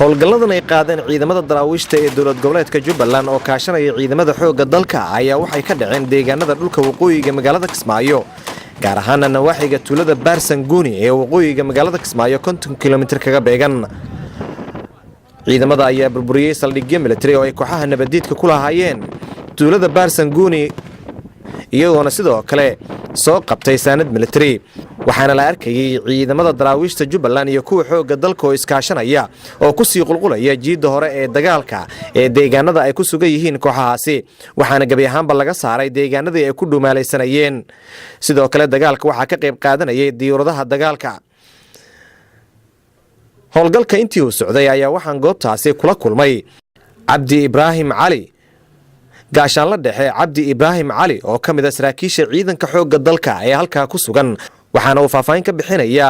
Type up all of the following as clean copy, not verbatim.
howlgalladan ay qaadeen ciidamada daraawiishta ee dowlad goboleedka Jubbaland oo kaashanaya ciidamada xoogga dalka ayaa waxay ka dhaceen deegaanada dhulka waqooyiga magaalada Kismaayo gaar ahaan nawaaxiga tuulada Baarsanguuni ee waqooyiga magaalada Kismaayo 50 kilomitir kaga beegan. ciidamada ayaa burburiyay saldhigyo military oo ay kooxaha nabadiidka ku lahaayeen tuulada Baarsanguuni iyagoona sidoo kale soo qabtay saanad military waxaana la arkayay ciidamada daraawiishta Jubbaland iyo kuwa xoogga dalka oo iskaashanaya oo ku sii qulqulaya jiida hore ee dagaalka ee deegaanada ay ku sugan yihiin kooxahaasi waxaana gabi ahaanba laga saaray deegaanadii ay ku dhumaalaysanayeen. sidoo kale dagaalka waxaa ka qayb qaadanayay diyaaradaha dagaalka. howlgalka intii uu socday ayaa waxaan goobtaasi kula kulmay Cabdi Ibraahim Cali gaashaan la dhexe Cabdi Ibraahim Cali oo ka mid ah saraakiisha ciidanka xoogga dalka ee halka ku sugan waxaana uu faahfaahin ka bixinaya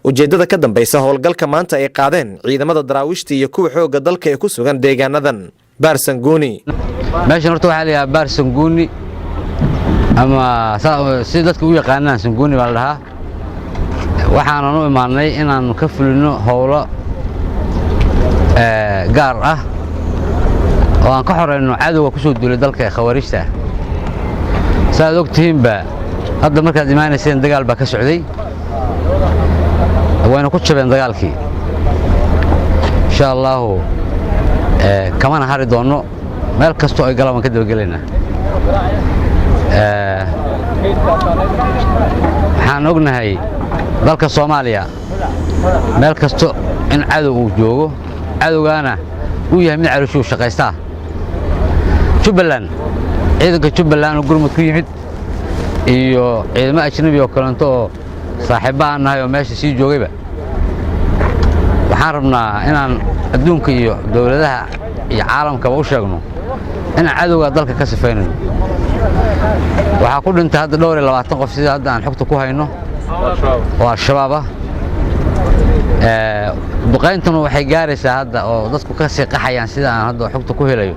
ujeedada ka dambaysa howlgalka maanta ay qaadeen ciidamada daraawiishta iyo kuwa xoogga dalka ee ku sugan deegaanadan Baarsanguuni. meeshan horta waxa la yiraahdaa Baarsanguuni ama si dadku u yaqaanaan Sanguuni baa la dhahaa. waxaan u imaanay inaan ka fulino howlo gaar ah oo aan ka xoreyno cadawga ku soo duulay dalka ee khawaarijta. saad ogtihiinba hadda markaad imaanayseen dagaal baa ka socday wayna ku jabeen dagaalkii. insha Allah kamana hari doono meel kasto ay galaan ka dabagaleynaa. waxaan ognahay dalka Soomaaliya meel kasto in cadow uu joogo cadowgaana uu yahay mid calooshu shaqaysta. Jubbaland ciidanka Jubbaland gurmud ku yimid iyo ciidamo ajnabi oo kale oo saaxiibaan nahay oo meesha sii joogayba waxaan rabnaa inaan adduunka iyo dawladaha iyo caalamka u sheegno in cadowga dalka ka sifeynayno. waxa ku dhintay hadda dhowr 20 qof sida hadda aan xogta ku hayno oo al-shabaab ah. duqeyntuna waxay gaaraysaa hadda oo dadku ka sii qaxayaan sida aan hadda xogta ku helayo